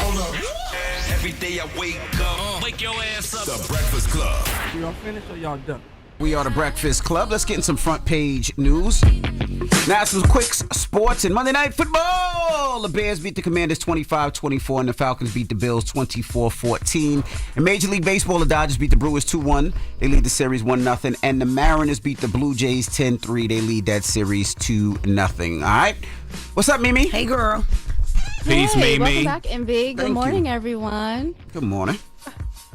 Every day I wake up, wake your ass up. The Breakfast Club. Y'all finished or y'all done? We are the Breakfast Club. Let's get in some front page news. Now some quick sports and Monday Night Football. The Bears beat the Commanders 25-24 and the Falcons beat the Bills 24-14. In Major League Baseball, the Dodgers beat the Brewers 2-1. They lead the series 1-0. And the Mariners beat the Blue Jays 10-3. They lead that series 2-0. All right? What's up, Mimi? Hey, girl. Peace, Hey, Mimi. welcome back, MV. Good morning, everyone. Good morning.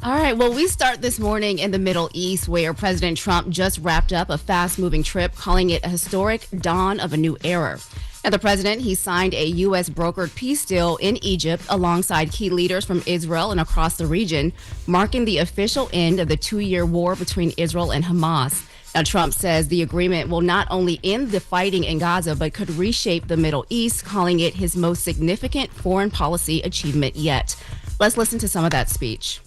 All right, well, we start this morning in the Middle East, where President Trump just wrapped up a fast-moving trip, calling it a historic dawn of a new era. Now, the president, he signed a U.S. brokered peace deal in Egypt alongside key leaders from Israel and across the region, marking the official end of the 2-year war between Israel and Hamas. Now, Trump says the agreement will not only end the fighting in Gaza, but could reshape the Middle East, calling it his most significant foreign policy achievement yet. Let's listen to some of that speech.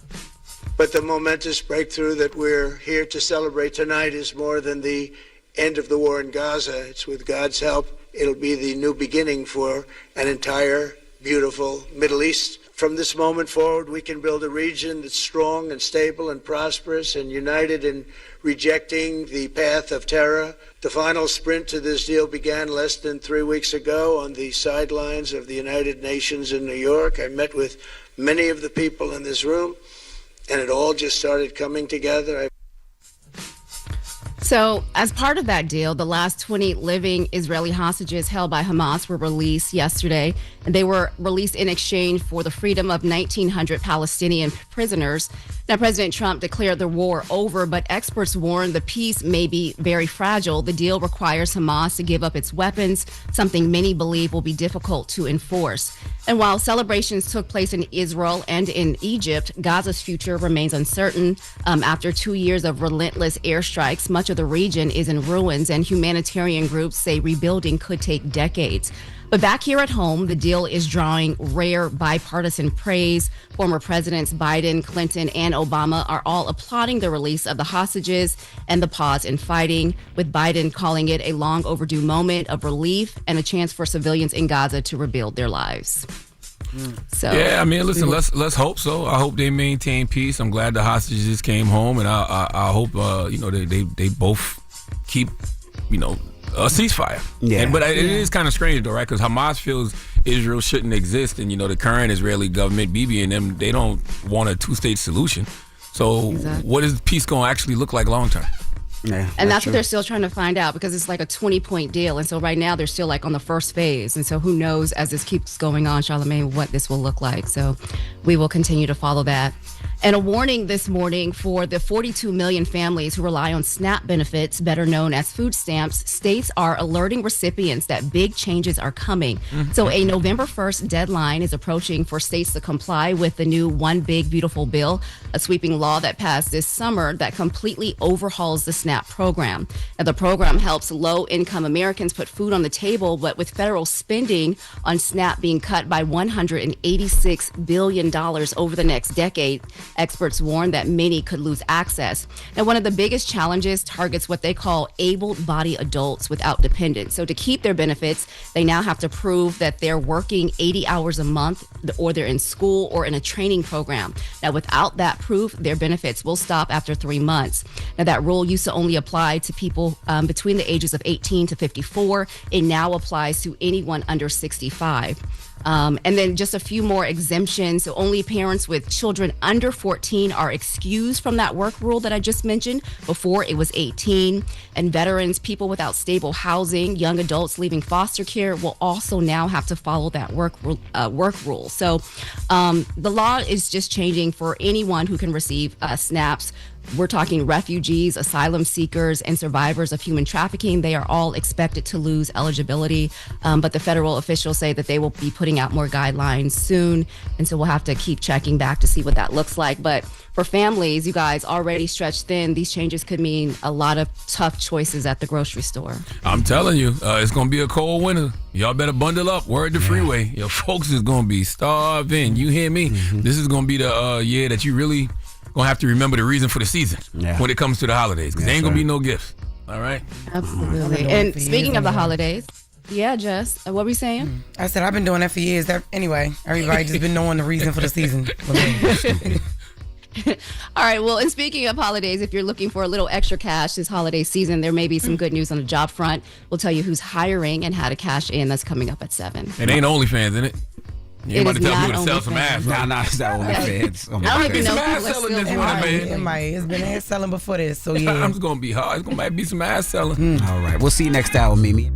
But the momentous breakthrough that we're here to celebrate tonight is more than the end of the war in Gaza. It's with God's help, it'll be the new beginning for an entire beautiful Middle East. From this moment forward, we can build a region that's strong and stable and prosperous and united in rejecting the path of terror. The final sprint to this deal began less than 3 weeks ago on the sidelines of the United Nations in New York. I met with many of the people in this room, and it all just started coming together. So, as part of that deal, the last 20 living Israeli hostages held by Hamas were released yesterday, and they were released in exchange for the freedom of 1,900 Palestinian prisoners. Now, President Trump declared the war over, but experts warn the peace may be very fragile. The deal requires Hamas to give up its weapons, something many believe will be difficult to enforce. And while celebrations took place in Israel and in Egypt, Gaza's future remains uncertain. After 2 years of relentless airstrikes, much of the region is in ruins, and humanitarian groups say rebuilding could take decades. But back here at home, the deal is drawing rare bipartisan praise. Former presidents Biden, Clinton, and Obama are all applauding the release of the hostages and the pause in fighting, with Biden calling it a long overdue moment of relief and a chance for civilians in Gaza to rebuild their lives. So Yeah, I mean, listen, let's hope so. I hope they maintain peace. I'm glad the hostages came home, and I hope they both keep a ceasefire. Yeah. But it is kind of strange though, right? Because Hamas feels Israel shouldn't exist, and the current Israeli government, Bibi and them, they don't want a two-state solution. So what is peace going to actually look like long term? Yeah, and that's what they're still trying to find out, because it's like a 20-point deal. And so right now they're still like on the first phase. And so who knows, as this keeps going on, Charlamagne, what this will look like. So we will continue to follow that. And a warning this morning for the 42 million families who rely on SNAP benefits, better known as food stamps. States are alerting recipients that big changes are coming. So a November 1st deadline is approaching for states to comply with the new One Big Beautiful Bill, a sweeping law that passed this summer that completely overhauls the SNAP program. Now, the program helps low-income Americans put food on the table, but with federal spending on SNAP being cut by $186 billion over the next decade, experts warn that many could lose access. Now, one of the biggest challenges targets what they call able-bodied adults without dependents. So to keep their benefits, they now have to prove that they're working 80 hours a month, or they're in school or in a training program. Now, without that proof, their benefits will stop after 3 months. Now, that rule used to only apply to people between the ages of 18 to 54. It now applies to anyone under 65. And then just a few more exemptions. So only parents with children under 14 are excused from that work rule that I just mentioned. Before, it was 18. And veterans, people without stable housing, young adults leaving foster care will also now have to follow that work rule. So the law is just changing for anyone who can receive SNAPs. We're talking refugees, asylum seekers, and survivors of human trafficking. They are all expected to lose eligibility, but the federal officials say that they will be putting out more guidelines soon, and so we'll have to keep checking back to see what that looks like. But for families, you guys, already stretched thin, these changes could mean a lot of tough choices at the grocery store. I'm telling you, it's going to be a cold winter. Y'all better bundle up. Word the freeway. Your folks is going to be starving. You hear me? This is going to be the year that you really gonna have to remember the reason for the season when it comes to the holidays, because there ain't gonna be no gifts. All right. Absolutely. And speaking of the holidays, Yeah, Jess. What were you saying? I said I've been doing that for years. Anyway, everybody just been knowing the reason for the season. All right. Well, and speaking of holidays, if you're looking for a little extra cash this holiday season, there may be some good news on the job front. We'll tell you who's hiring and how to cash in. That's coming up at 7. It ain't OnlyFans, in it? You ain't It about to is tell not people to sell some OnlyFans. ass. Nah, it's not OnlyFans. Oh, I don't even know Some if ass people are selling still this doing one, it. man. It's been ass selling before this, so yeah. It's gonna be hard. It's might be some ass selling. All right. We'll see you next hour, Mimi.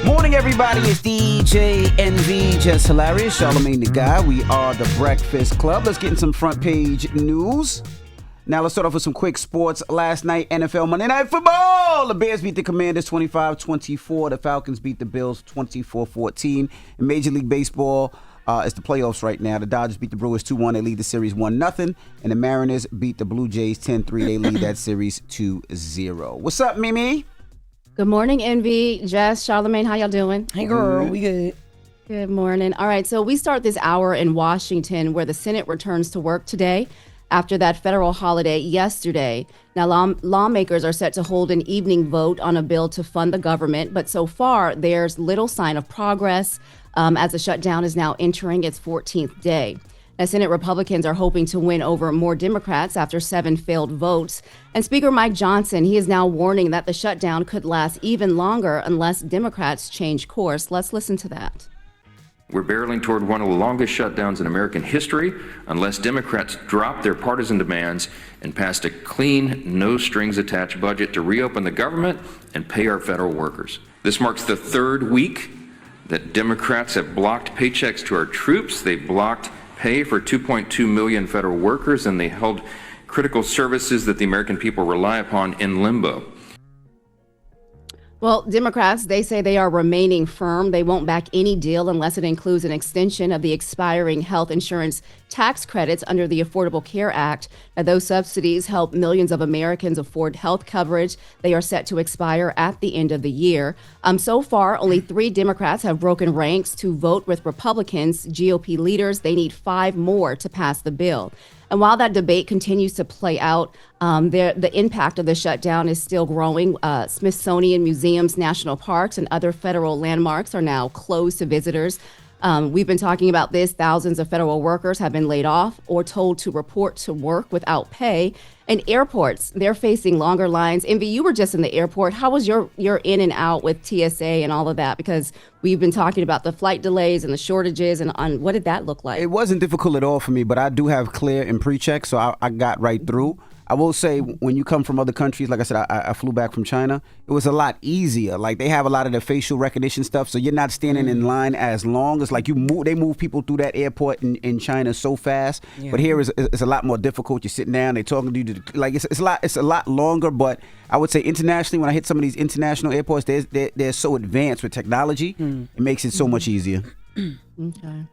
Morning, everybody. It's DJ NV, Jess Hilarious, Charlamagne the Guy. We are the Breakfast Club. Let's get in some front page news. Now, let's start off with some quick sports. Last night, NFL Monday Night Football. The Bears beat the Commanders 25-24. The Falcons beat the Bills 24-14. In Major League Baseball, it's the playoffs right now. The Dodgers beat the Brewers 2-1. They lead the series 1-0. And the Mariners beat the Blue Jays 10-3. They lead that series 2-0. What's up, Mimi? Good morning, Envy, Jess, Charlamagne. How y'all doing? Hey, girl, we good. Good morning. All right, so we start this hour in Washington, where the Senate returns to work today after that federal holiday yesterday. Now, lawmakers are set to hold an evening vote on a bill to fund the government, but so far there's little sign of progress as the shutdown is now entering its 14th day. Now, Senate Republicans are hoping to win over more Democrats after 7 failed votes. And Speaker Mike Johnson, he is now warning that the shutdown could last even longer unless Democrats change course. Let's listen to that. We're barreling toward one of the longest shutdowns in American history unless Democrats drop their partisan demands and pass a clean, no-strings-attached budget to reopen the government and pay our federal workers. This marks the 3rd week that Democrats have blocked paychecks to our troops. They blocked pay for 2.2 million federal workers, and they held critical services that the American people rely upon in limbo. Well, Democrats, they say they are remaining firm. They won't back any deal unless it includes an extension of the expiring health insurance tax credits under the Affordable Care Act. Now, those subsidies help millions of Americans afford health coverage. They are set to expire at the end of the year. So far, only 3 Democrats have broken ranks to vote with Republicans. GOP leaders, they need 5 more to pass the bill. And while that debate continues to play out, the impact of the shutdown is still growing. Smithsonian museums, national parks, and other federal landmarks are now closed to visitors. We've been talking about this. Thousands of federal workers have been laid off or told to report to work without pay. And airports, they're facing longer lines. Envy, you were just in the airport. How was your in and out with TSA and all of that? Because we've been talking about the flight delays and the shortages, and on what did that look like? It wasn't difficult at all for me, but I do have clear and pre-check, so I got right through. I will say, when you come from other countries, like I said, I flew back from China, it was a lot easier. Like, they have a lot of the facial recognition stuff, so you're not standing in line as long. It's like they move people through that airport in China so fast. Yeah. But here it's a lot more difficult. You're sitting down, they're talking to you. Like, it's a lot longer, but I would say internationally, when I hit some of these international airports, they're so advanced with technology, it makes it so much easier. Okay.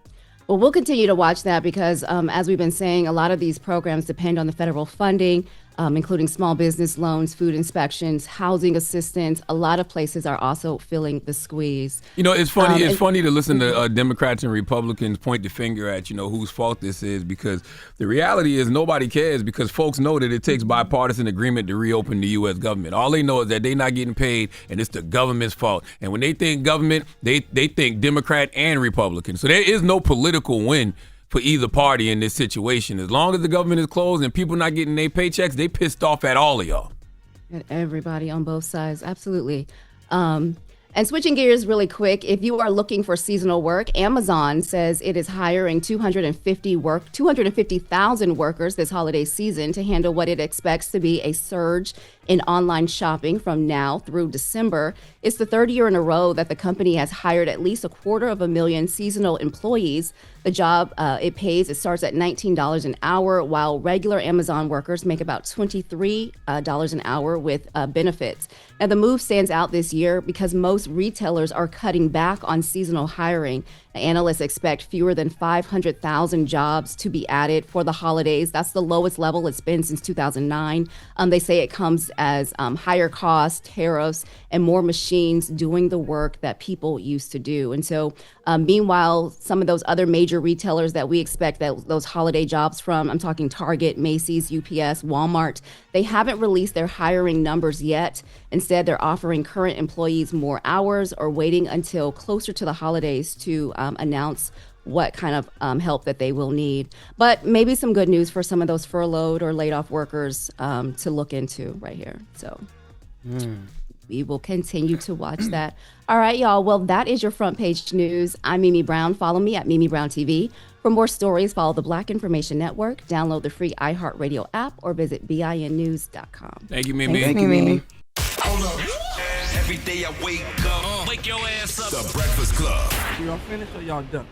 Well, we'll continue to watch that because, as we've been saying, a lot of these programs depend on the federal funding, including small business loans, food inspections, housing assistance. A lot of places are also feeling the squeeze. You know, it's funny. It's funny to listen to Democrats and Republicans point the finger at, whose fault this is, because the reality is nobody cares, because folks know that it takes bipartisan agreement to reopen the U.S. government. All they know is that they're not getting paid, and it's the government's fault. And when they think government, they think Democrat and Republican. So there is no political win for either party in this situation. As long as the government is closed and people not getting their paychecks, they pissed off at all of y'all. At everybody on both sides, absolutely. And switching gears really quick, if you are looking for seasonal work, Amazon says it is hiring 250,000 workers this holiday season to handle what it expects to be a surge in online shopping from now through December. It's the 3rd year in a row that the company has hired at least 250,000 seasonal employees. The job it starts at $19 an hour, while regular Amazon workers make about $23 an hour with benefits. Now, the move stands out this year because most retailers are cutting back on seasonal hiring. Analysts expect fewer than 500,000 jobs to be added for the holidays. That's the lowest level it's been since 2009. They say it comes as higher costs, tariffs, and more machines doing the work that people used to do. And so meanwhile, some of those other major retailers that we expect those holiday jobs from, I'm talking Target, Macy's, UPS, Walmart, they haven't released their hiring numbers yet. Instead, they're offering current employees more hours or waiting until closer to the holidays to announce what kind of help that they will need. But maybe some good news for some of those furloughed or laid off workers to look into right here. So we will continue to watch that. All right, y'all. Well, that is your front page news. I'm Mimi Brown. Follow me at Mimi Brown TV. For more stories, follow the Black Information Network, download the free iHeartRadio app, or visit BINnews.com. Thank you, Mimi. Thank you, Mimi. Hold up. Every day I wake up, wake your ass up. The Breakfast Club. Y'all finished or y'all done?